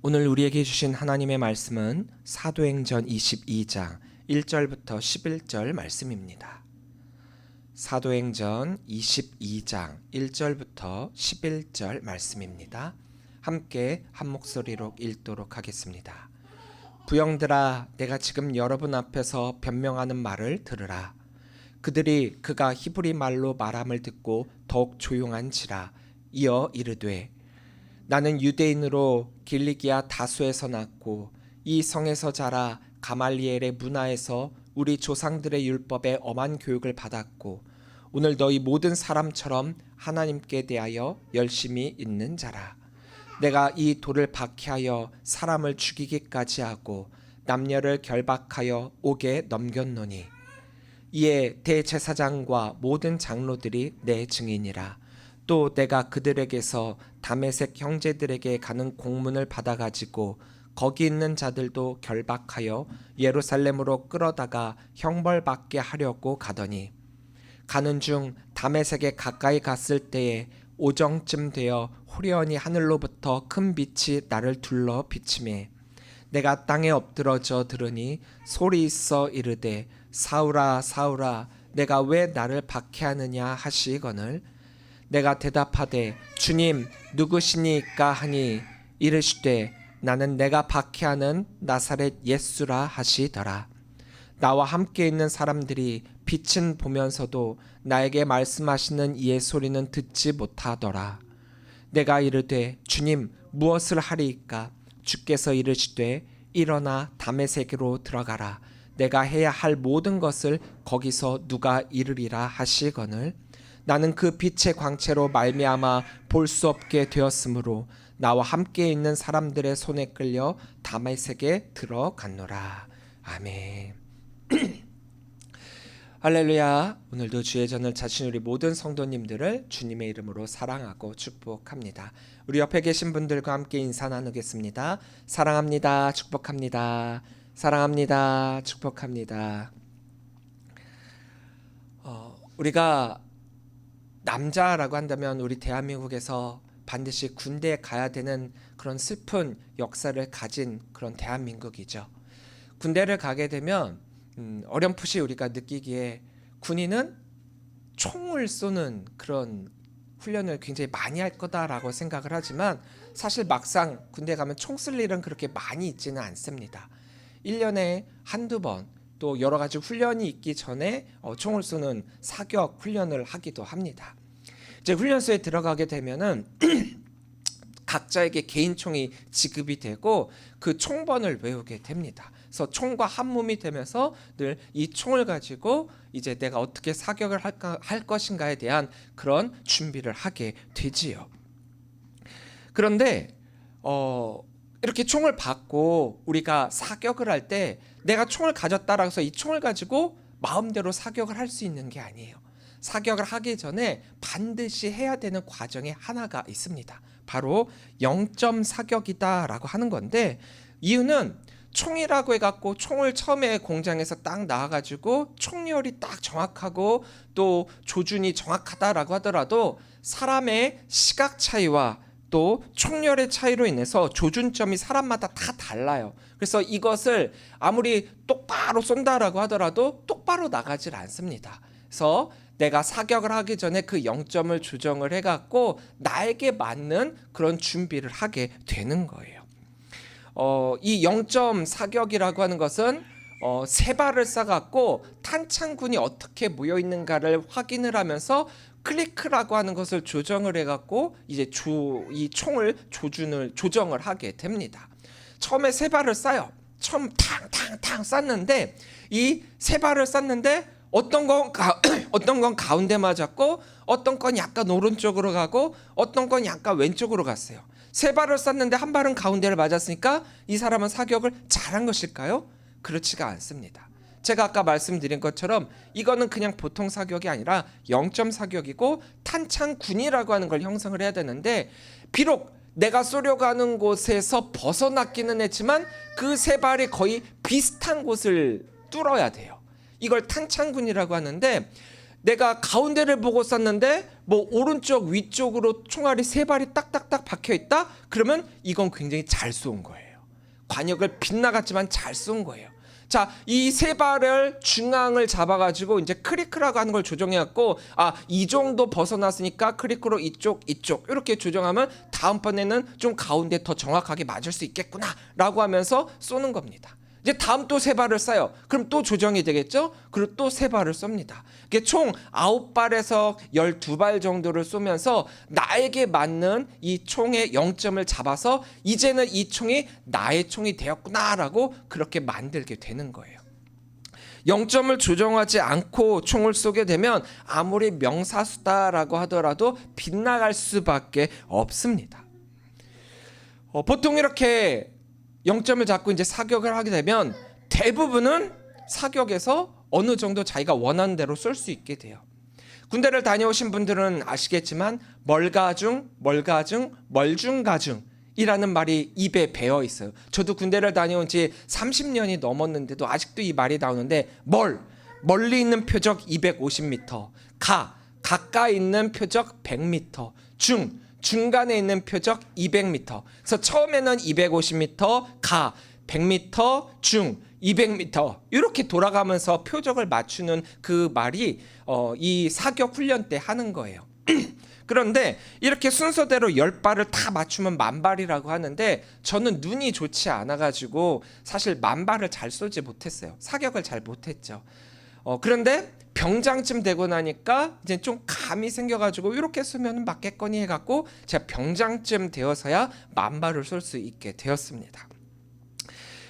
오늘 우리에게 주신 하나님의 말씀은 사도행전 22장 1절부터 11절 말씀입니다. 사도행전 22장 1절부터 11절 말씀입니다. 함께 한 목소리로 읽도록 하겠습니다. 부형들아, 내가 지금 여러분 앞에서 변명하는 말을 들으라. 그들이 그가 히브리 말로 말함을 듣고 더욱 조용한지라. 이어 이르되, 나는 유대인으로 길리기아 다수에서 났고 이 성에서 자라 가말리엘의 문화에서 우리 조상들의 율법에 엄한 교육을 받았고 오늘 너희 모든 사람처럼 하나님께 대하여 열심히 있는 자라. 내가 이 돌을 박해하여 사람을 죽이기까지 하고 남녀를 결박하여 옥에 넘겼노니 이에 대제사장과 모든 장로들이 내 증인이라. 또 내가 그들에게서 다메섹 형제들에게 가는 공문을 받아가지고 거기 있는 자들도 결박하여 예루살렘으로 끌어다가 형벌받게 하려고 가더니 가는 중 다메섹에 가까이 갔을 때에 오정쯤 되어 후련히 하늘로부터 큰 빛이 나를 둘러 비치매 내가 땅에 엎드러져 들으니 소리 있어 이르되, 사울아 사울아, 내가 왜 나를 박해하느냐 하시거늘 내가 대답하되, 주님 누구시니까 하니 이르시되, 나는 내가 박해하는 나사렛 예수라 하시더라. 나와 함께 있는 사람들이 빛은 보면서도 나에게 말씀하시는 이의 소리는 듣지 못하더라. 내가 이르되, 주님 무엇을 하리이까? 주께서 이르시되, 일어나 다메섹으로 들어가라. 내가 해야 할 모든 것을 거기서 누가 이르리라 하시거늘 나는 그 빛의 광채로 말미암아 볼 수 없게 되었으므로 나와 함께 있는 사람들의 손에 끌려 다메섹에 들어갔노라. 아멘. 할렐루야. 오늘도 주의 전을 자신 우리 모든 성도님들을 주님의 이름으로 사랑하고 축복합니다. 우리 옆에 계신 분들과 함께 인사 나누겠습니다. 사랑합니다. 축복합니다. 사랑합니다. 축복합니다. 우리가 남자라고 한다면 우리 대한민국에서 반드시 군대에 가야 되는 그런 슬픈 역사를 가진 그런 대한민국이죠. 군대를 가게 되면 어렴풋이 우리가 느끼기에 군인은 총을 쏘는 그런 훈련을 굉장히 많이 할 거다라고 생각을 하지만 사실 막상 군대 가면 총 쓸 일은 그렇게 많이 있지는 않습니다. 1년에 한두 번 또 여러 가지 훈련이 있기 전에 총을 쏘는 사격 훈련을 하기도 합니다. 이제 훈련소에 들어가게 되면은 각자에게 개인 총이 지급이 되고 그 총번을 외우게 됩니다. 그래서 총과 한 몸이 되면서 늘 이 총을 가지고 이제 내가 어떻게 사격을 할 것인가에 대한 그런 준비를 하게 되지요. 그런데 이렇게 총을 받고 우리가 사격을 할 때 내가 총을 가졌다라고 해서 이 총을 가지고 마음대로 사격을 할 수 있는 게 아니에요. 사격을 하기 전에 반드시 해야 되는 과정이 하나가 있습니다. 바로 0점 사격이다라고 하는 건데 이유는 총이라고 해갖고 총을 처음에 공장에서 딱 나와가지고 총열이 딱 정확하고 또 조준이 정확하다라고 하더라도 사람의 시각 차이와 또 총열의 차이로 인해서 조준점이 사람마다 다 달라요. 그래서 이것을 아무리 똑바로 쏜다라고 하더라도 똑바로 나가질 않습니다. 그래서 내가 사격을 하기 전에 그 0점을 조정을 해갖고 나에게 맞는 그런 준비를 하게 되는 거예요. 이 0점 사격이라고 하는 것은 세 발을 쏴갖고 탄창군이 어떻게 모여 있는가를 확인을 하면서 클리크라고 하는 것을 조정을 해갖고 이제 이 총을 조정을 하게 됩니다. 처음에 세 발을 쏴요. 처음 탕탕탕 쐈는데 이 세 발을 쐈는데 어떤 건 가운데 맞았고 어떤 건 약간 오른쪽으로 가고 어떤 건 약간 왼쪽으로 갔어요. 세 발을 쐈는데 한 발은 가운데를 맞았으니까 이 사람은 사격을 잘한 것일까요? 그렇지가 않습니다. 제가 아까 말씀드린 것처럼 이거는 그냥 보통 사격이 아니라 0점 사격이고 탄창군이라고 하는 걸 형성을 해야 되는데 비록 내가 쏘려고 하는 곳에서 벗어났기는 했지만 그 세 발이 거의 비슷한 곳을 뚫어야 돼요. 이걸 탄창군이라고 하는데 내가 가운데를 보고 쐈는데 뭐 오른쪽 위쪽으로 총알이 3발이 딱딱딱 박혀 있다? 그러면 이건 굉장히 잘 쏜 거예요. 관역을 빗나갔지만 잘 쏜 거예요. 자, 이 3발을 중앙을 잡아가지고 이제 크리크라고 하는 걸 조정해갖고, 이 정도 벗어났으니까 크리크로 이쪽 이렇게 조정하면 다음번에는 좀 가운데 더 정확하게 맞을 수 있겠구나라고 하면서 쏘는 겁니다. 이제 다음 또 3발을 쏴요. 그럼 또 조정이 되겠죠? 그리고 또 3발을 쏩니다. 이게 총 9발에서 12발 정도를 쏘면서 나에게 맞는 이 총의 0점을 잡아서 이제는 이 총이 나의 총이 되었구나라고 그렇게 만들게 되는 거예요. 0점을 조정하지 않고 총을 쏘게 되면 아무리 명사수다라고 하더라도 빗나갈 수밖에 없습니다. 보통 이렇게 0점을 잡고 이제 사격을 하게 되면 대부분은 사격에서 어느 정도 자기가 원하는 대로 쏠 수 있게 돼요. 군대를 다녀오신 분들은 아시겠지만 멀가중, 멀중가중이라는 말이 입에 배어 있어요. 저도 군대를 다녀온 지 30년이 넘었는데도 아직도 이 말이 나오는데, 멀리 있는 표적 250m, 가까이 있는 표적 100m, 중간에 있는 표적 200m. 그래서 처음에는 250m, 100m, 200m 이렇게 돌아가면서 표적을 맞추는 그 말이 이 사격 훈련 때 하는 거예요. 그런데 이렇게 순서대로 10발을 다 맞추면 10,000발이라고 하는데, 저는 눈이 좋지 않아가지고 사실 10,000발을 잘 쏘지 못했어요. 사격을 잘 못했죠. 그런데 병장쯤 되고 나니까 이제 좀 감이 생겨가지고 이렇게 쏘면 맞겠거니 해갖고 제가 병장쯤 되어서야 10,000발을 쏠 수 있게 되었습니다.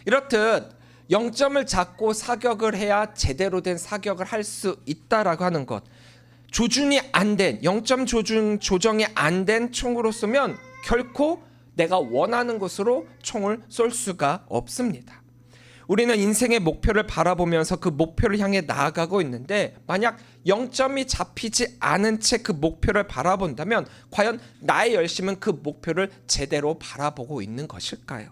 이렇듯 0점을 잡고 사격을 해야 제대로 된 사격을 할 수 있다라고 하는 것, 조준이 안 된 0점 조정이 안 된 총으로 쏘면 결코 내가 원하는 곳으로 총을 쏠 수가 없습니다. 우리는 인생의 목표를 바라보면서 그 목표를 향해 나아가고 있는데, 만약 0점이 잡히지 않은 채 그 목표를 바라본다면 과연 나의 열심은 그 목표를 제대로 바라보고 있는 것일까요?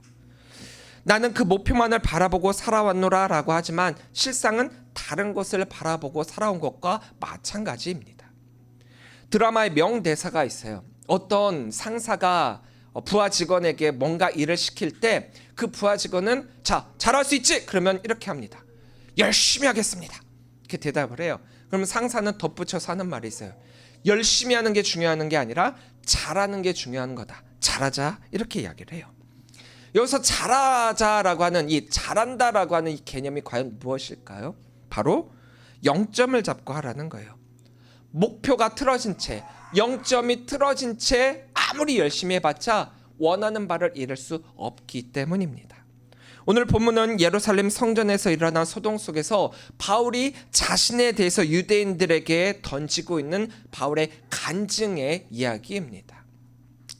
나는 그 목표만을 바라보고 살아왔노라 라고 하지만 실상은 다른 것을 바라보고 살아온 것과 마찬가지입니다. 드라마의 명대사가 있어요. 어떤 상사가 부하 직원에게 뭔가 일을 시킬 때 그 부하 직원은 자, 잘할 수 있지? 그러면 이렇게 합니다. 열심히 하겠습니다. 이렇게 대답을 해요. 그러면 상사는 덧붙여서 하는 말이 있어요. 열심히 하는 게 중요한 게 아니라 잘하는 게 중요한 거다. 잘하자. 이렇게 이야기를 해요. 여기서 잘하자라고 하는 이 잘한다라고 하는 이 개념이 과연 무엇일까요? 바로 0점을 잡고 하라는 거예요. 목표가 틀어진 채, 0점이 틀어진 채 아무리 열심히 해봤자 원하는 바를 이룰 수 없기 때문입니다. 오늘 본문은 예루살렘 성전에서 일어난 소동 속에서 바울이 자신에 대해서 유대인들에게 던지고 있는 바울의 간증의 이야기입니다.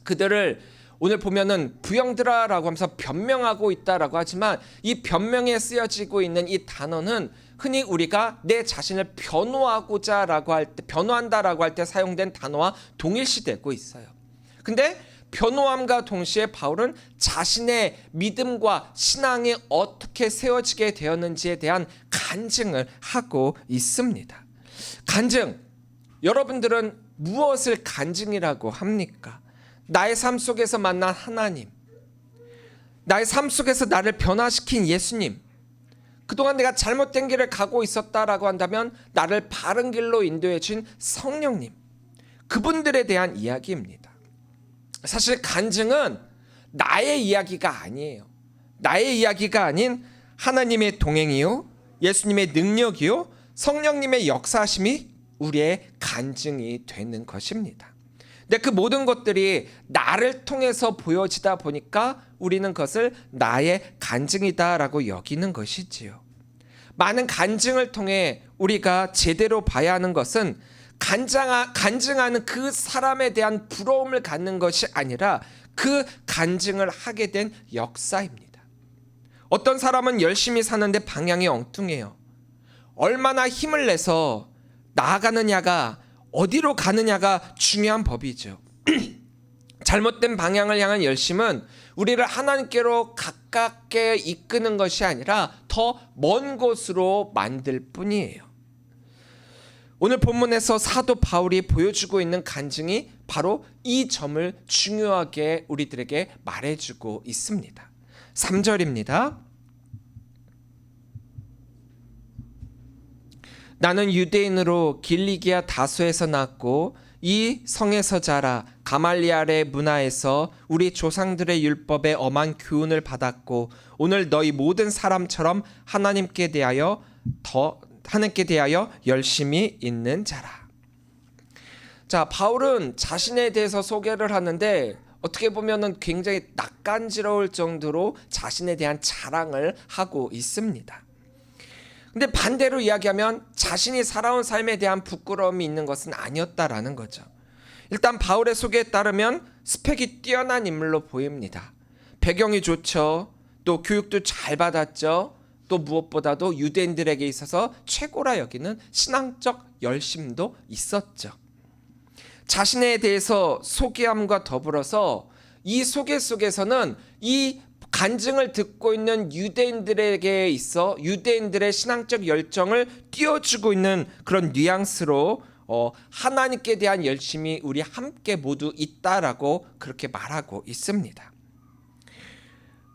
그들을 오늘 보면은 부형들아라고 하면서 변명하고 있다라고 하지만, 이 변명에 쓰여지고 있는 이 단어는 흔히 우리가 내 자신을 변호하고자라고 할 때, 변호한다라고 할 때 사용된 단어와 동일시되고 있어요. 근데 변호함과 동시에 바울은 자신의 믿음과 신앙이 어떻게 세워지게 되었는지에 대한 간증을 하고 있습니다. 간증, 여러분들은 무엇을 간증이라고 합니까? 나의 삶 속에서 만난 하나님, 나의 삶 속에서 나를 변화시킨 예수님, 그동안 내가 잘못된 길을 가고 있었다라고 한다면 나를 바른 길로 인도해 준 성령님, 그분들에 대한 이야기입니다. 사실 간증은 나의 이야기가 아니에요. 나의 이야기가 아닌 하나님의 동행이요, 예수님의 능력이요, 성령님의 역사심이 우리의 간증이 되는 것입니다. 근데 그 모든 것들이 나를 통해서 보여지다 보니까 우리는 그것을 나의 간증이다라고 여기는 것이지요. 많은 간증을 통해 우리가 제대로 봐야 하는 것은 간증하는 그 사람에 대한 부러움을 갖는 것이 아니라 그 간증을 하게 된 역사입니다. 어떤 사람은 열심히 사는데 방향이 엉뚱해요. 얼마나 힘을 내서 나아가느냐가, 어디로 가느냐가 중요한 법이죠. 잘못된 방향을 향한 열심은 우리를 하나님께로 가깝게 이끄는 것이 아니라 더 먼 곳으로 만들 뿐이에요. 오늘 본문에서 사도 바울이 보여주고 있는 간증이 바로 이 점을 중요하게 우리들에게 말해주고 있습니다. 3절입니다. 나는 유대인으로 길리기아 다소에서 낳았고 이 성에서 자라 가말리알의 문화에서 우리 조상들의 율법에 엄한 교훈을 받았고 오늘 너희 모든 사람처럼 하나님께 대하여 열심히 있는 자라. 자, 바울은 자신에 대해서 소개를 하는데 어떻게 보면은 굉장히 낯간지러울 정도로 자신에 대한 자랑을 하고 있습니다. 근데 반대로 이야기하면 자신이 살아온 삶에 대한 부끄러움이 있는 것은 아니었다라는 거죠. 일단 바울의 소개에 따르면 스펙이 뛰어난 인물로 보입니다. 배경이 좋죠. 또 교육도 잘 받았죠. 또 무엇보다도 유대인들에게 있어서 최고라 여기는 신앙적 열심도 있었죠. 자신에 대해서 소개함과 더불어서 이 소개 속에서는 이 간증을 듣고 있는 유대인들에게 있어 유대인들의 신앙적 열정을 띄워주고 있는 그런 뉘앙스로 하나님께 대한 열심이 우리 함께 모두 있다라고 그렇게 말하고 있습니다.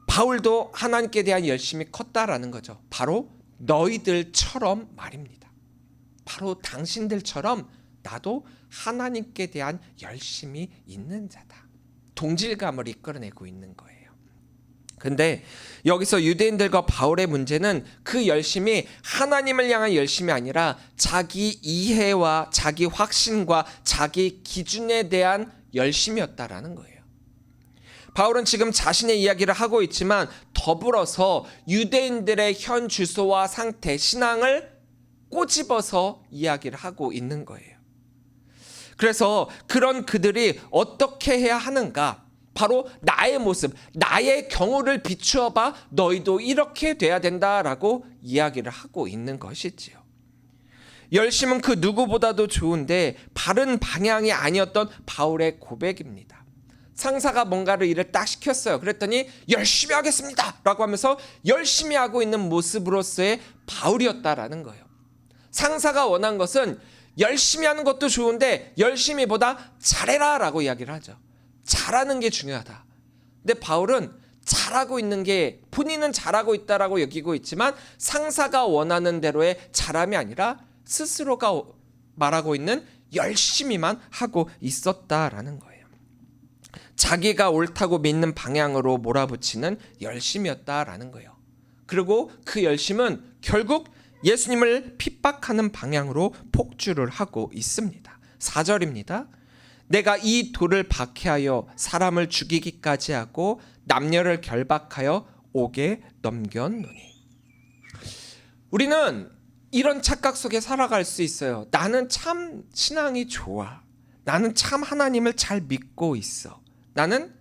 바울도 하나님께 대한 열심이 컸다라는 거죠. 바로 너희들처럼 말입니다. 바로 당신들처럼 나도 하나님께 대한 열심이 있는 자다. 동질감을 이끌어내고 있는 거예요. 근데 여기서 유대인들과 바울의 문제는 그 열심이 하나님을 향한 열심이 아니라 자기 이해와 자기 확신과 자기 기준에 대한 열심이었다라는 거예요. 바울은 지금 자신의 이야기를 하고 있지만 더불어서 유대인들의 현 주소와 상태, 신앙을 꼬집어서 이야기를 하고 있는 거예요. 그래서 그런 그들이 어떻게 해야 하는가? 바로 나의 모습, 나의 경우를 비추어 봐 너희도 이렇게 돼야 된다라고 이야기를 하고 있는 것이지요. 열심은 그 누구보다도 좋은데 바른 방향이 아니었던 바울의 고백입니다. 상사가 뭔가를 일을 딱 시켰어요. 그랬더니 열심히 하겠습니다 라고 하면서 열심히 하고 있는 모습으로서의 바울이었다라는 거예요. 상사가 원한 것은 열심히 하는 것도 좋은데 열심히보다 잘해라 라고 이야기를 하죠. 잘하는 게 중요하다. 근데 바울은 잘하고 있는 게 본인은 잘하고 있다라고 여기고 있지만 상사가 원하는 대로의 잘함이 아니라 스스로가 말하고 있는 열심히만 하고 있었다라는 거예요. 자기가 옳다고 믿는 방향으로 몰아붙이는 열심이었다라는 거예요. 그리고 그 열심은 결국 예수님을 핍박하는 방향으로 폭주를 하고 있습니다. 4절입니다. 내가 이 돌을 박해하여 사람을 죽이기까지 하고 남녀를 결박하여 옥에 넘겼노니. 우리는 이런 착각 속에 살아갈 수 있어요. 나는 참 신앙이 좋아. 나는 참 하나님을 잘 믿고 있어. 나는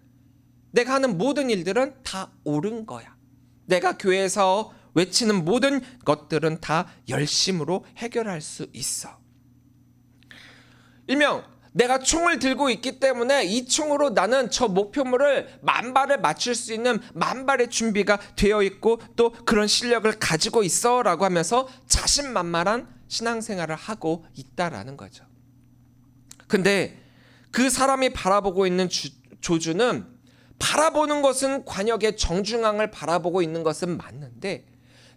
내가 하는 모든 일들은 다 옳은 거야. 내가 교회에서 외치는 모든 것들은 다 열심으로 해결할 수 있어. 일명 내가 총을 들고 있기 때문에 이 총으로 나는 저 목표물을 만발을 맞출 수 있는 만발의 준비가 되어 있고 또 그런 실력을 가지고 있어 라고 하면서 자신만만한 신앙생활을 하고 있다라는 거죠. 근데 그 사람이 바라보고 있는 조주는 바라보는 것은 관역의 정중앙을 바라보고 있는 것은 맞는데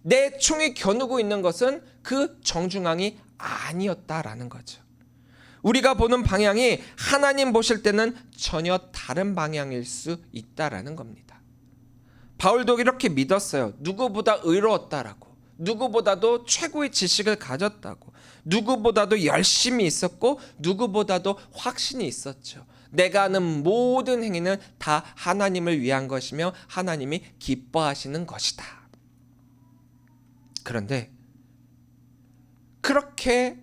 내 총이 겨누고 있는 것은 그 정중앙이 아니었다라는 거죠. 우리가 보는 방향이 하나님 보실 때는 전혀 다른 방향일 수 있다라는 겁니다. 바울도 이렇게 믿었어요. 누구보다 의로웠다라고. 누구보다도 최고의 지식을 가졌다고. 누구보다도 열심히 있었고 누구보다도 확신이 있었죠. 내가 하는 모든 행위는 다 하나님을 위한 것이며 하나님이 기뻐하시는 것이다. 그런데 그렇게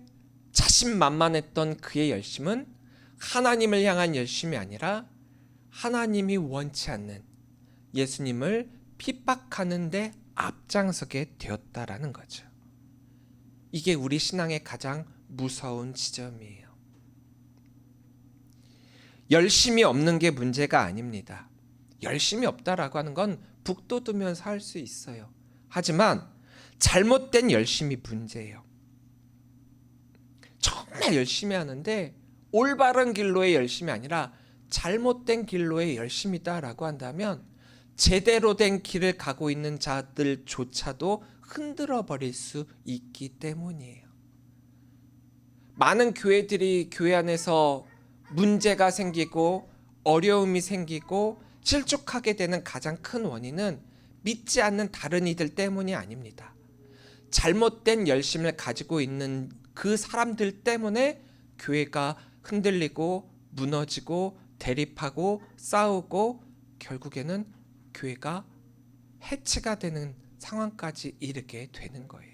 자신만만했던 그의 열심은 하나님을 향한 열심이 아니라 하나님이 원치 않는 예수님을 핍박하는 데 앞장서게 되었다라는 거죠. 이게 우리 신앙의 가장 무서운 지점이에요. 열심이 없는 게 문제가 아닙니다. 열심이 없다라고 하는 건 북돋우면서 할 수 있어요. 하지만 잘못된 열심이 문제예요. 정말 열심히 하는데 올바른 길로의 열심이 아니라 잘못된 길로의 열심이다라고 한다면 제대로 된 길을 가고 있는 자들조차도 흔들어 버릴 수 있기 때문이에요. 많은 교회들이 교회 안에서 문제가 생기고 어려움이 생기고 실족하게 되는 가장 큰 원인은 믿지 않는 다른 이들 때문이 아닙니다. 잘못된 열심을 가지고 있는 그 사람들 때문에 교회가 흔들리고 무너지고 대립하고 싸우고 결국에는 교회가 해체가 되는 상황까지 이르게 되는 거예요.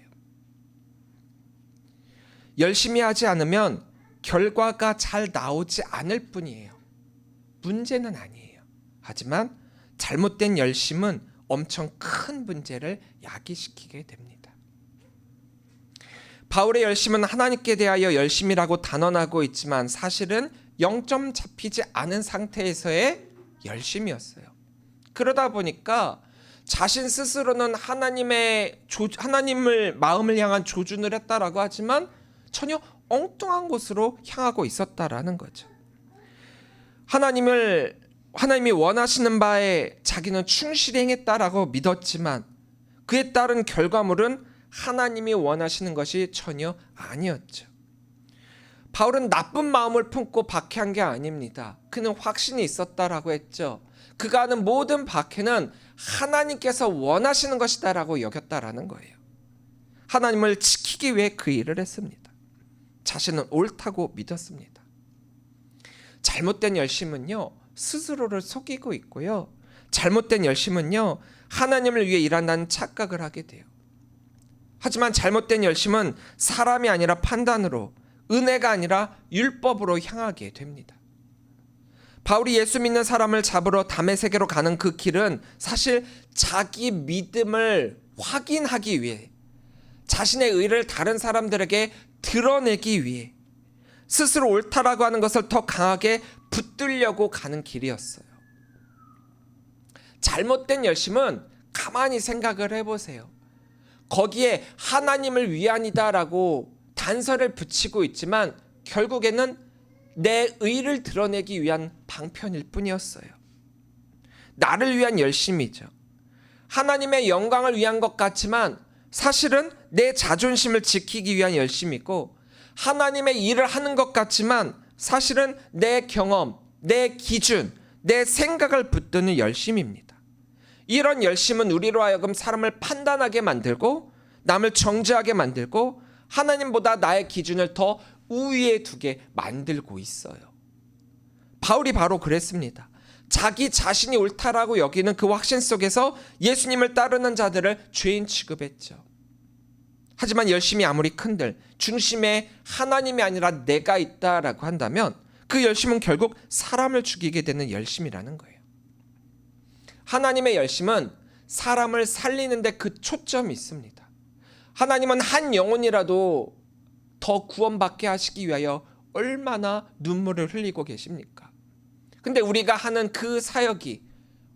열심히 하지 않으면 결과가 잘 나오지 않을 뿐이에요. 문제는 아니에요. 하지만 잘못된 열심은 엄청 큰 문제를 야기시키게 됩니다. 바울의 열심은 하나님께 대하여 열심이라고 단언하고 있지만 사실은 0점 잡히지 않은 상태에서의 열심이었어요. 그러다 보니까 자신 스스로는 하나님을 마음을 향한 조준을 했다라고 하지만 전혀 엉뚱한 곳으로 향하고 있었다라는 거죠. 하나님이 원하시는 바에 자기는 충실히 행했다라고 믿었지만 그에 따른 결과물은 하나님이 원하시는 것이 전혀 아니었죠. 바울은 나쁜 마음을 품고 박해한 게 아닙니다. 그는 확신이 있었다라고 했죠. 그가 하는 모든 박해는 하나님께서 원하시는 것이다라고 여겼다라는 거예요. 하나님을 지키기 위해 그 일을 했습니다. 자신은 옳다고 믿었습니다. 잘못된 열심은요, 스스로를 속이고 있고요. 잘못된 열심은요, 하나님을 위해 일한다는 착각을 하게 돼요. 하지만 잘못된 열심은 사람이 아니라 판단으로, 은혜가 아니라 율법으로 향하게 됩니다. 바울이 예수 믿는 사람을 잡으러 다메섹으로 가는 그 길은 사실 자기 믿음을 확인하기 위해, 자신의 의를 다른 사람들에게 드러내기 위해 스스로 옳다라고 하는 것을 더 강하게 붙들려고 가는 길이었어요. 잘못된 열심은 가만히 생각을 해보세요. 거기에 하나님을 위한이다라고 단서를 붙이고 있지만 결국에는 내 의를 드러내기 위한 방편일 뿐이었어요. 나를 위한 열심이죠. 하나님의 영광을 위한 것 같지만 사실은 내 자존심을 지키기 위한 열심이고, 하나님의 일을 하는 것 같지만 사실은 내 경험, 내 기준, 내 생각을 붙드는 열심입니다. 이런 열심은 우리로 하여금 사람을 판단하게 만들고 남을 정죄하게 만들고 하나님보다 나의 기준을 더 우위에 두게 만들고 있어요. 바울이 바로 그랬습니다. 자기 자신이 옳다라고 여기는 그 확신 속에서 예수님을 따르는 자들을 죄인 취급했죠. 하지만 열심이 아무리 큰들 중심에 하나님이 아니라 내가 있다라고 한다면 그 열심은 결국 사람을 죽이게 되는 열심이라는 거예요. 하나님의 열심은 사람을 살리는 데 그 초점이 있습니다. 하나님은 한 영혼이라도 더 구원받게 하시기 위하여 얼마나 눈물을 흘리고 계십니까? 근데 우리가 하는 그 사역이,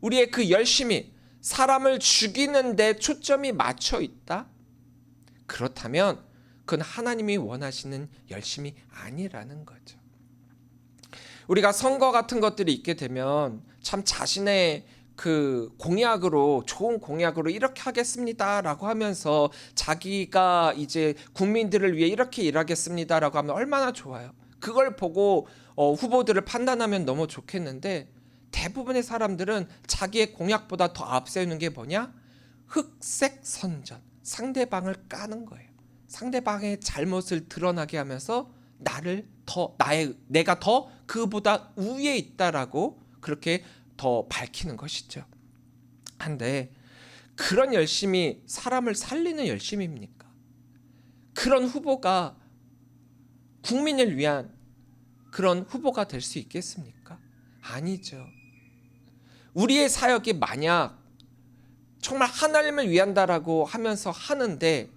우리의 그 열심이 사람을 죽이는 데 초점이 맞춰 있다? 그렇다면 그건 하나님이 원하시는 열심이 아니라는 거죠. 우리가 선거 같은 것들이 있게 되면 참 자신의 그 공약으로, 좋은 공약으로 이렇게 하겠습니다라고 하면서 자기가 이제 국민들을 위해 이렇게 일하겠습니다라고 하면 얼마나 좋아요. 그걸 보고 후보들을 판단하면 너무 좋겠는데, 대부분의 사람들은 자기의 공약보다 더 앞세우는 게 뭐냐? 흑색 선전, 상대방을 까는 거예요. 상대방의 잘못을 드러나게 하면서 내가 더 그보다 우위에 있다라고 그렇게 더 밝히는 것이죠. 한데 그런 열심이 사람을 살리는 열심입니까? 그런 후보가 국민을 위한 그런 후보가 될 수 있겠습니까? 아니죠. 우리의 사역이 만약 정말 하나님을 위한다라고 하면서 하는데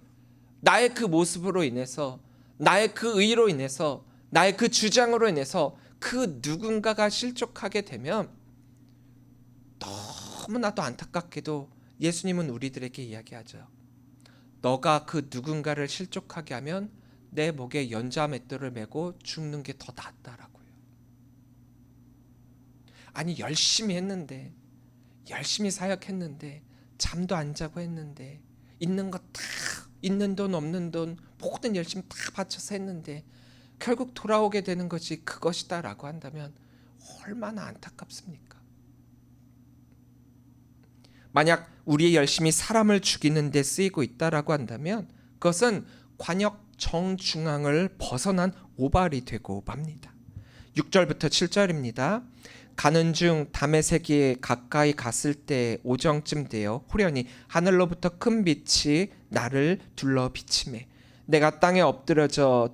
나의 그 모습으로 인해서, 나의 그 의로 인해서, 나의 그 주장으로 인해서 그 누군가가 실족하게 되면 너무나도 안타깝게도 예수님은 우리들에게 이야기하죠. 너가 그 누군가를 실족하게 하면 내 목에 연자맷돌을 메고 죽는 게 더 낫다라고요. 아니 열심히 했는데, 열심히 사역했는데, 잠도 안 자고 했는데, 있는 거 다, 있는 돈 없는 돈 모든 열심히 다 바쳐서 했는데 결국 돌아오게 되는 것이 그것이다라고 한다면 얼마나 안타깝습니까? 만약 우리의 열심이 사람을 죽이는 데 쓰이고 있다라고 한다면 그것은 관역 정중앙을 벗어난 오발이 되고 맙니다. 6절부터 7절입니다. 가는 중 다메섹에 가까이 갔을 때 오정쯤 되어 후련히 하늘로부터 큰 빛이 나를 둘러 비치매 내가 땅에 엎드려져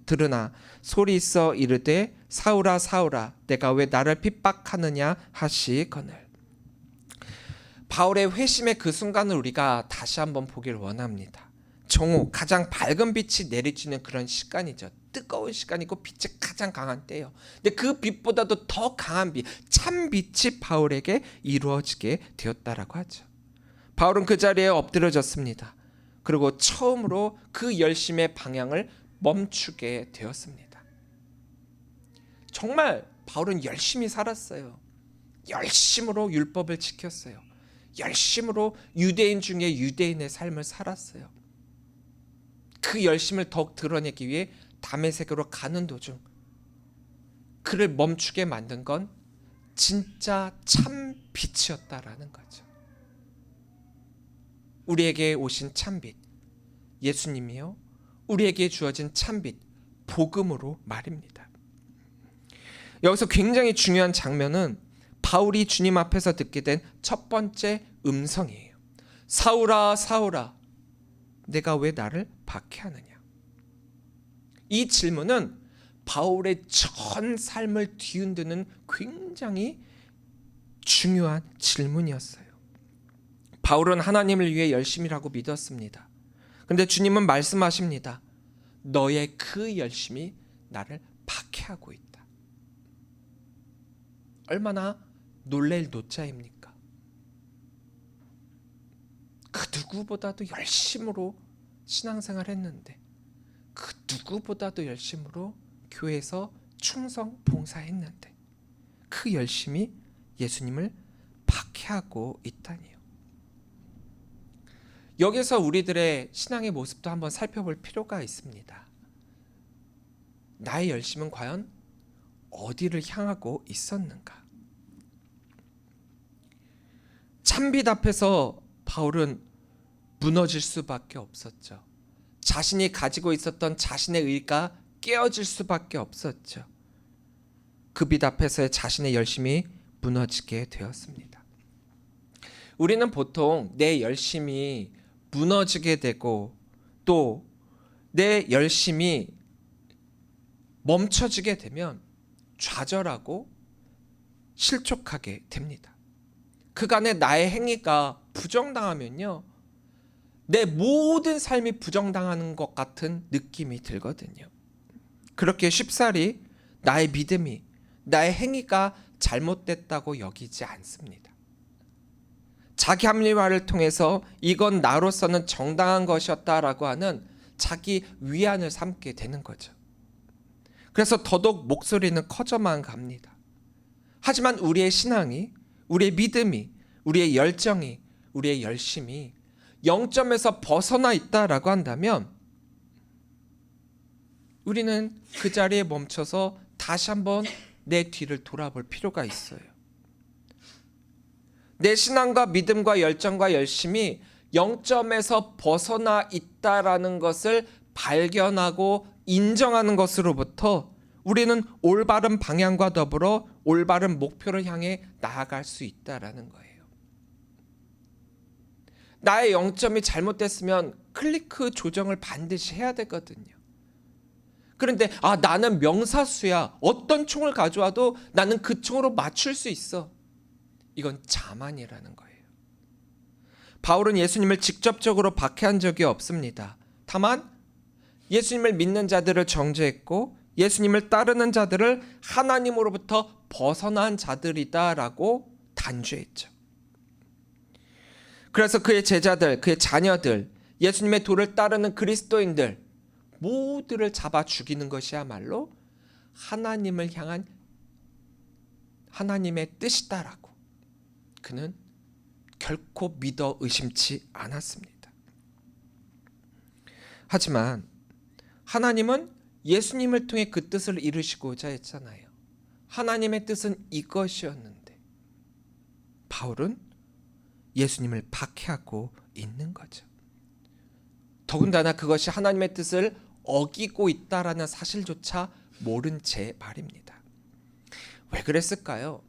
들으나 소리 있어 이르되 사울아 사울아 내가 왜 나를 핍박하느냐 하시거늘. 바울의 회심의 그 순간을 우리가 다시 한번 보길 원합니다. 정오 가장 밝은 빛이 내리쬐는 그런 시간이죠. 뜨거운 시간이고 빛이 가장 강한 때예요. 근데 그 빛보다도 더 강한 빛, 참 빛이 바울에게 이루어지게 되었다라고 하죠. 바울은 그 자리에 엎드려졌습니다. 그리고 처음으로 그 열심의 방향을 멈추게 되었습니다. 정말 바울은 열심히 살았어요. 열심으로 율법을 지켰어요. 열심으로 유대인 중에 유대인의 삶을 살았어요. 그 열심을 더욱 드러내기 위해 다메섹으로 가는 도중 그를 멈추게 만든 건 진짜 참 빛이었다라는 거죠. 우리에게 오신 참빛, 예수님이요. 우리에게 주어진 참빛, 복음으로 말입니다. 여기서 굉장히 중요한 장면은 바울이 주님 앞에서 듣게 된 첫 번째 음성이에요. 사울아, 사울아, 내가 왜 나를 박해하느냐? 이 질문은 바울의 전 삶을 뒤흔드는 굉장히 중요한 질문이었어요. 바울은 하나님을 위해 열심이라고 믿었습니다. 그런데 주님은 말씀하십니다. 너의 그 열심이 나를 박해하고 있다. 얼마나 놀랄 노자입니까? 그 누구보다도 열심으로 신앙생활 했는데 그 누구보다도 열심으로 교회에서 충성 봉사했는데 그 열심이 예수님을 박해하고 있다니요. 여기서 우리들의 신앙의 모습도 한번 살펴볼 필요가 있습니다. 나의 열심은 과연 어디를 향하고 있었는가? 참빛 앞에서 바울은 무너질 수밖에 없었죠. 자신이 가지고 있었던 자신의 의가 깨어질 수밖에 없었죠. 그 빛 앞에서의 자신의 열심이 무너지게 되었습니다. 우리는 보통 내 열심이 무너지게 되고 또 내 열심이 멈춰지게 되면 좌절하고 실족하게 됩니다. 그간의 나의 행위가 부정당하면요, 내 모든 삶이 부정당하는 것 같은 느낌이 들거든요. 그렇게 쉽사리 나의 믿음이, 나의 행위가 잘못됐다고 여기지 않습니다. 자기 합리화를 통해서 이건 나로서는 정당한 것이었다라고 하는 자기 위안을 삼게 되는 거죠. 그래서 더더욱 목소리는 커져만 갑니다. 하지만 우리의 신앙이, 우리의 믿음이, 우리의 열정이, 우리의 열심이 0점에서 벗어나 있다라고 한다면 우리는 그 자리에 멈춰서 다시 한번 내 뒤를 돌아볼 필요가 있어요. 내 신앙과 믿음과 열정과 열심이 0점에서 벗어나 있다라는 것을 발견하고 인정하는 것으로부터 우리는 올바른 방향과 더불어 올바른 목표를 향해 나아갈 수 있다라는 거예요. 나의 0점이 잘못됐으면 클리크 조정을 반드시 해야 되거든요. 그런데 나는 명사수야. 어떤 총을 가져와도 나는 그 총으로 맞출 수 있어. 이건 자만이라는 거예요. 바울은 예수님을 직접적으로 박해한 적이 없습니다. 다만 예수님을 믿는 자들을 정죄했고 예수님을 따르는 자들을 하나님으로부터 벗어난 자들이다라고 단죄했죠. 그래서 그의 제자들, 그의 자녀들, 예수님의 도를 따르는 그리스도인들 모두를 잡아 죽이는 것이야말로 하나님을 향한 하나님의 뜻이다라고 그는 결코 믿어 의심치 않았습니다. 하지만 하나님은 예수님을 통해 그 뜻을 이루시고자 했잖아요. 하나님의 뜻은 이것이었는데 바울은 예수님을 박해하고 있는 거죠. 더군다나 그것이 하나님의 뜻을 어기고 있다라는 사실조차 모른 채 말입니다. 왜 그랬을까요?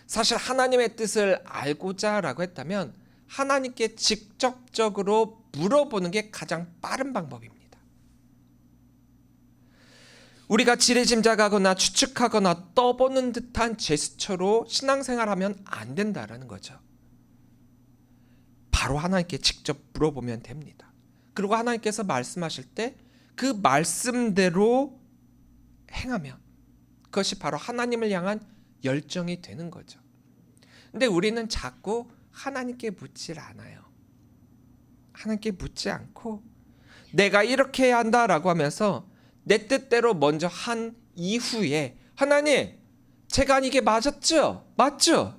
사실 하나님의 뜻을 알고자 라고 했다면 하나님께 직접적으로 물어보는 게 가장 빠른 방법입니다. 우리가 지레짐작하거나 추측하거나 떠보는 듯한 제스처로 신앙생활하면 안 된다라는 거죠. 바로 하나님께 직접 물어보면 됩니다. 그리고 하나님께서 말씀하실 때 그 말씀대로 행하면 그것이 바로 하나님을 향한 열정이 되는 거죠. 근데 우리는 자꾸 하나님께 묻질 않아요. 하나님께 묻지 않고 내가 이렇게 해야 한다라고 하면서 내 뜻대로 먼저 한 이후에 하나님, 제가 한 이게 맞았죠? 맞죠?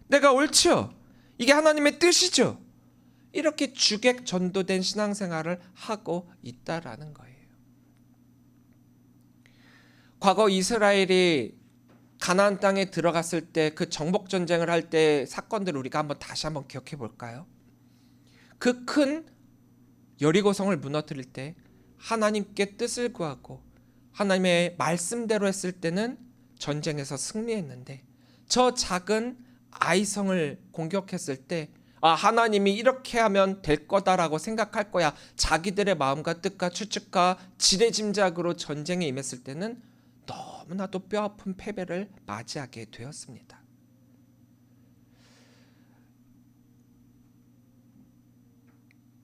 내가 옳죠? 이게 하나님의 뜻이죠? 이렇게 주객 전도된 신앙생활을 하고 있다라는 거예요. 과거 이스라엘이 가나안 땅에 들어갔을 때 그 정복 전쟁을 할 때 사건들을 우리가 다시 한번 기억해 볼까요? 그 큰 여리고성을 무너뜨릴 때 하나님께 뜻을 구하고 하나님의 말씀대로 했을 때는 전쟁에서 승리했는데 저 작은 아이성을 공격했을 때 하나님이 이렇게 하면 될 거다라고 생각할 거야. 자기들의 마음과 뜻과 추측과 지레짐작으로 전쟁에 임했을 때는 너무나도 뼈아픈 패배를 맞이하게 되었습니다.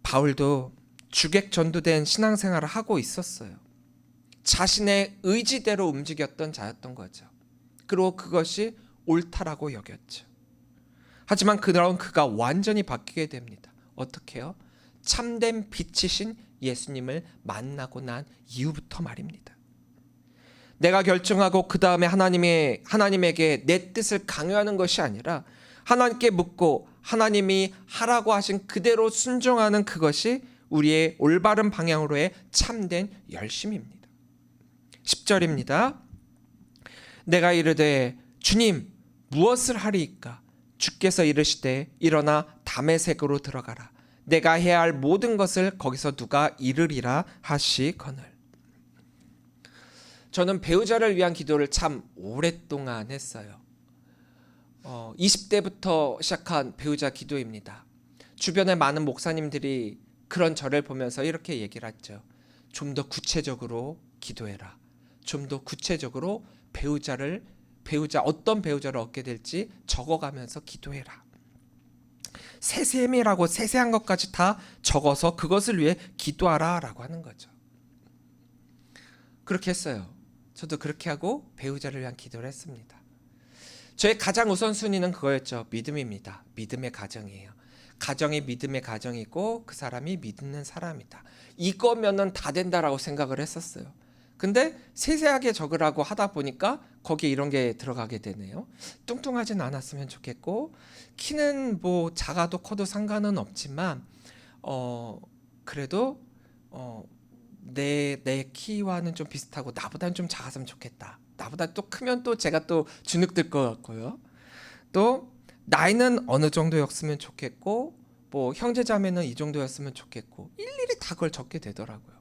바울도 주객 전도된 신앙생활을 하고 있었어요. 자신의 의지대로 움직였던 자였던 거죠. 그리고 그것이 옳다라고 여겼죠. 하지만 그런 그가 완전히 바뀌게 됩니다. 어떻게요? 참된 빛이신 예수님을 만나고 난 이후부터 말입니다. 내가 결정하고 그 다음에 하나님에게 내 뜻을 강요하는 것이 아니라 하나님께 묻고 하나님이 하라고 하신 그대로 순종하는 그것이 우리의 올바른 방향으로의 참된 열심입니다. 10절입니다. 내가 이르되 주님 무엇을 하리이까? 주께서 이르시되 일어나 다메섹으로 들어가라. 내가 해야 할 모든 것을 거기서 누가 이르리라 하시거늘. 저는 배우자를 위한 기도를 참 오랫동안 했어요. 20대부터 시작한 배우자 기도입니다. 주변의 많은 목사님들이 그런 저를 보면서 이렇게 얘기를 했죠. 좀 더 구체적으로 기도해라. 좀 더 구체적으로 어떤 배우자를 얻게 될지 적어가면서 기도해라. 세세미라고 세세한 것까지 다 적어서 그것을 위해 기도하라 라고 하는 거죠. 그렇게 했어요. 저도 그렇게 하고 배우자를 위한 기도를 했습니다. 저의 가장 우선순위는 그거였죠. 믿음입니다. 믿음의 가정이에요. 가정이 믿음의 가정이고 그 사람이 믿는 사람이다. 이거면은 다 된다라고 생각을 했었어요. 근데 세세하게 적으라고 하다 보니까 거기에 이런 게 들어가게 되네요. 뚱뚱하진 않았으면 좋겠고 키는 뭐 작아도 커도 상관은 없지만 그래도 내 키와는 좀 비슷하고 나보다는 좀 작았으면 좋겠다. 나보다 또 크면 또 제가 또 주눅들 것 같고요. 또 나이는 어느 정도였으면 좋겠고 뭐 형제자매는 이 정도였으면 좋겠고 일일이 다 그걸 적게 되더라고요.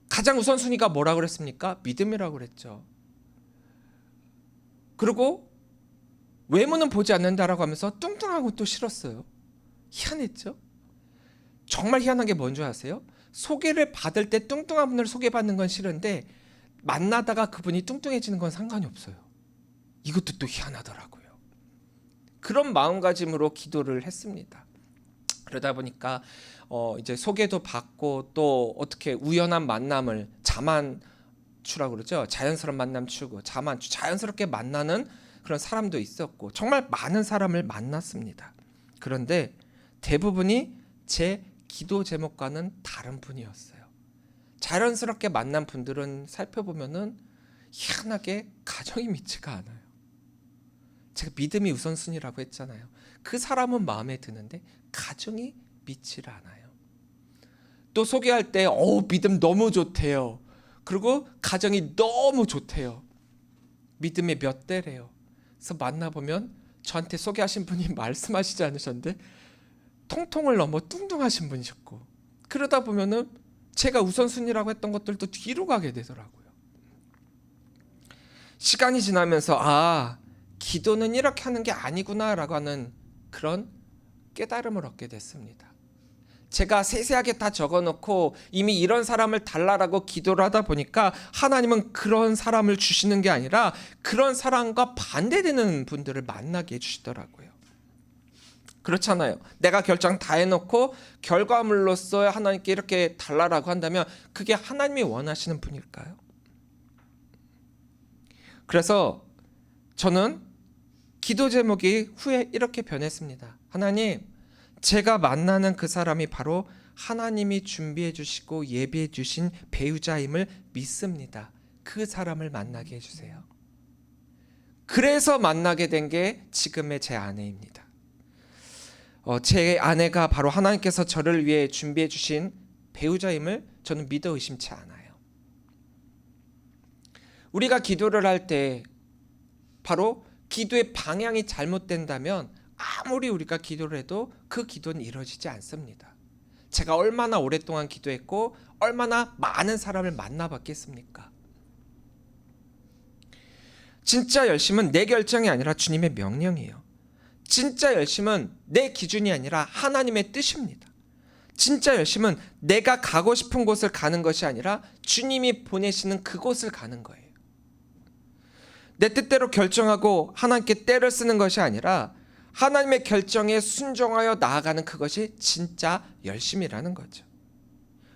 가장 우선순위가 뭐라고 그랬습니까? 믿음이라고 그랬죠. 그리고 외모는 보지 않는다라고 하면서 뚱뚱하고 또 싫었어요. 희한했죠? 정말 희한한 게 뭔지 아세요? 소개를 받을 때 뚱뚱한 분을 소개받는 건 싫은데 만나다가 그분이 뚱뚱해지는 건 상관이 없어요. 이것도 또 희한하더라고요. 그런 마음가짐으로 기도를 했습니다. 그러다 보니까 이제 소개도 받고 또 어떻게 우연한 만남을 자만추라고 그러죠. 자연스러운 만남 추구, 자만추, 자연스럽게 만나는 그런 사람도 있었고 정말 많은 사람을 만났습니다. 그런데 대부분이 제 기도 제목과는 다른 분이었어요. 자연스럽게 만난 분들은 살펴보면은 희한하게 가정이 믿지가 않아요. 제가 믿음이 우선순위라고 했잖아요. 그 사람은 마음에 드는데 가정이 믿지를 않아요. 또 소개할 때 믿음 너무 좋대요. 그리고 가정이 너무 좋대요. 믿음의 몇 대래요. 그래서 만나보면 저한테 소개하신 분이 말씀하시지 않으셨는데 통통을 넘어 뚱뚱하신 분이셨고, 그러다 보면은 제가 우선순위라고 했던 것들도 뒤로 가게 되더라고요. 시간이 지나면서 기도는 이렇게 하는 게 아니구나라고 하는 그런 깨달음을 얻게 됐습니다. 제가 세세하게 다 적어놓고 이미 이런 사람을 달라라고 기도를 하다 보니까 하나님은 그런 사람을 주시는 게 아니라 그런 사람과 반대되는 분들을 만나게 해주시더라고요. 그렇잖아요. 내가 결정 다 해놓고 결과물로서 하나님께 이렇게 달라라고 한다면 그게 하나님이 원하시는 분일까요? 그래서 저는 기도 제목이 후에 이렇게 변했습니다. 하나님, 제가 만나는 그 사람이 바로 하나님이 준비해 주시고 예비해 주신 배우자임을 믿습니다. 그 사람을 만나게 해주세요. 그래서 만나게 된 게 지금의 제 아내입니다. 제 아내가 바로 하나님께서 저를 위해 준비해 주신 배우자임을 저는 믿어 의심치 않아요. 우리가 기도를 할 때 바로 기도의 방향이 잘못된다면 아무리 우리가 기도를 해도 그 기도는 이루어지지 않습니다. 제가 얼마나 오랫동안 기도했고 얼마나 많은 사람을 만나봤겠습니까? 진짜 열심은 내 결정이 아니라 주님의 명령이에요. 진짜 열심은 내 기준이 아니라 하나님의 뜻입니다. 진짜 열심은 내가 가고 싶은 곳을 가는 것이 아니라 주님이 보내시는 그곳을 가는 거예요. 내 뜻대로 결정하고 하나님께 때를 쓰는 것이 아니라 하나님의 결정에 순종하여 나아가는 그것이 진짜 열심이라는 거죠.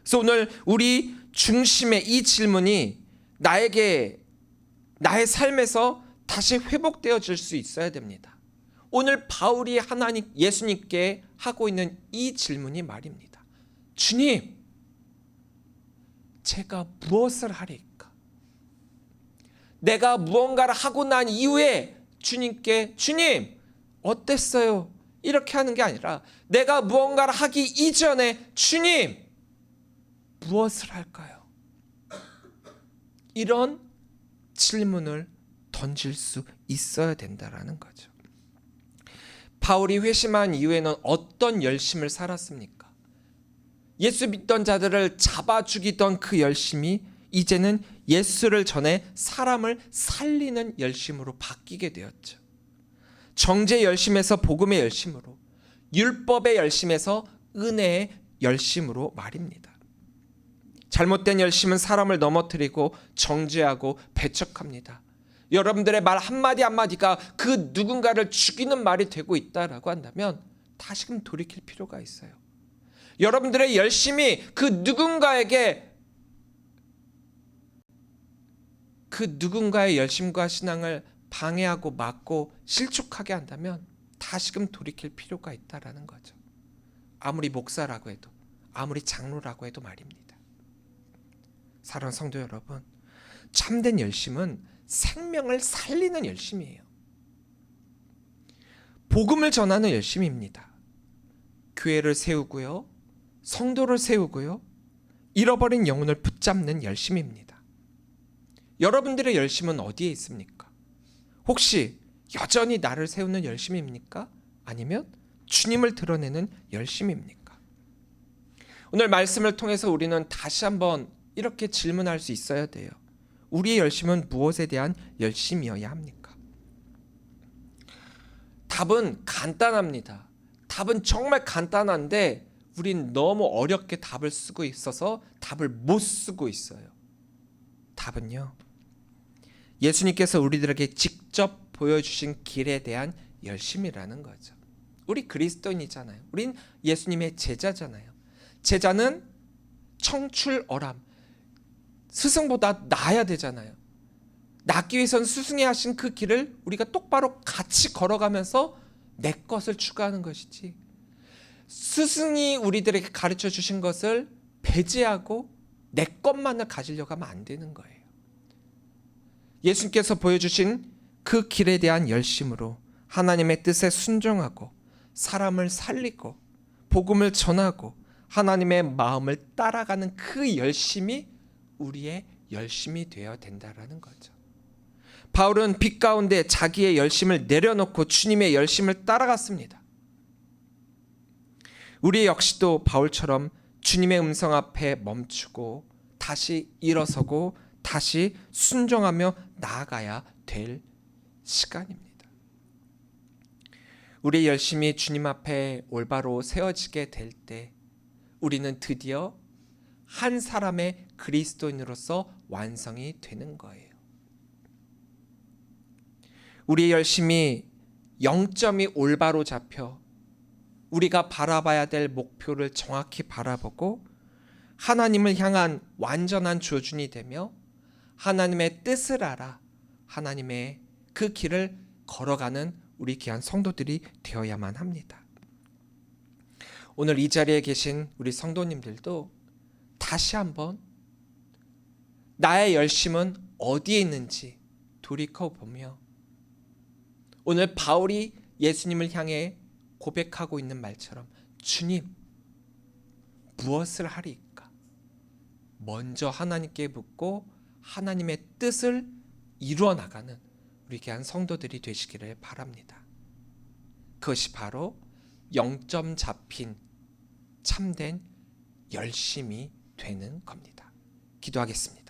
그래서 오늘 우리 중심의 이 질문이 나의 삶에서 다시 회복되어질 수 있어야 됩니다. 오늘 바울이 예수님께 하고 있는 이 질문이 말입니다. 주님, 제가 무엇을 하리까? 내가 무언가를 하고 난 이후에 주님께 주님 어땠어요? 이렇게 하는 게 아니라 내가 무언가를 하기 이전에 주님 무엇을 할까요? 이런 질문을 던질 수 있어야 된다라는 거죠. 바울이 회심한 이후에는 어떤 열심을 살았습니까? 예수 믿던 자들을 잡아 죽이던 그 열심이 이제는 예수를 전해 사람을 살리는 열심으로 바뀌게 되었죠. 정죄의 열심에서 복음의 열심으로, 율법의 열심에서 은혜의 열심으로 말입니다. 잘못된 열심은 사람을 넘어뜨리고 정죄하고 배척합니다. 여러분들의 말 한마디 한마디가 그 누군가를 죽이는 말이 되고 있다라고 한다면 다시금 돌이킬 필요가 있어요. 여러분들의 열심이 그 누군가의 열심과 신앙을 방해하고 막고 실족하게 한다면 다시금 돌이킬 필요가 있다라는 거죠. 아무리 목사라고 해도, 아무리 장로라고 해도 말입니다. 사랑하는 성도 여러분, 참된 열심은 생명을 살리는 열심이에요. 복음을 전하는 열심입니다. 교회를 세우고요, 성도를 세우고요, 잃어버린 영혼을 붙잡는 열심입니다. 여러분들의 열심은 어디에 있습니까? 혹시 여전히 나를 세우는 열심입니까? 아니면 주님을 드러내는 열심입니까? 오늘 말씀을 통해서 우리는 다시 한번 이렇게 질문할 수 있어야 돼요. 우리의 열심은 무엇에 대한 열심이어야 합니까? 답은 간단합니다. 답은 정말 간단한데 우린 너무 어렵게 답을 쓰고 있어서 답을 못 쓰고 있어요. 답은요, 예수님께서 우리들에게 직접 보여주신 길에 대한 열심이라는 거죠. 우리 그리스도인이잖아요. 우린 예수님의 제자잖아요. 제자는 청출어람, 스승보다 나아야 되잖아요. 낫기 위해서는 스승이 하신 그 길을 우리가 똑바로 같이 걸어가면서 내 것을 추구하는 것이지, 스승이 우리들에게 가르쳐 주신 것을 배제하고 내 것만을 가지려고 하면 안 되는 거예요. 예수님께서 보여주신 그 길에 대한 열심으로 하나님의 뜻에 순종하고 사람을 살리고 복음을 전하고 하나님의 마음을 따라가는 그 열심이 우리의 열심이 되어야 된다라는 거죠. 바울은 빛 가운데 자기의 열심을 내려놓고 주님의 열심을 따라갔습니다. 우리 역시도 바울처럼 주님의 음성 앞에 멈추고 다시 일어서고 다시 순종하며 나아가야 될 시간입니다. 우리의 열심이 주님 앞에 올바로 세워지게 될 때 우리는 드디어 한 사람의 그리스도인으로서 완성이 되는 거예요. 우리의 열심이 0점이 올바로 잡혀 우리가 바라봐야 될 목표를 정확히 바라보고 하나님을 향한 완전한 조준이 되며 하나님의 뜻을 알아 하나님의 그 길을 걸어가는 우리 귀한 성도들이 되어야만 합니다. 오늘 이 자리에 계신 우리 성도님들도 다시 한번 나의 열심은 어디에 있는지 돌이켜보며 오늘 바울이 예수님을 향해 고백하고 있는 말처럼 주님 무엇을 하리까? 먼저 하나님께 묻고 하나님의 뜻을 이루어 나가는 우리 귀한 성도들이 되시기를 바랍니다. 그것이 바로 0점 잡힌 참된 열심이 되는 겁니다. 기도하겠습니다.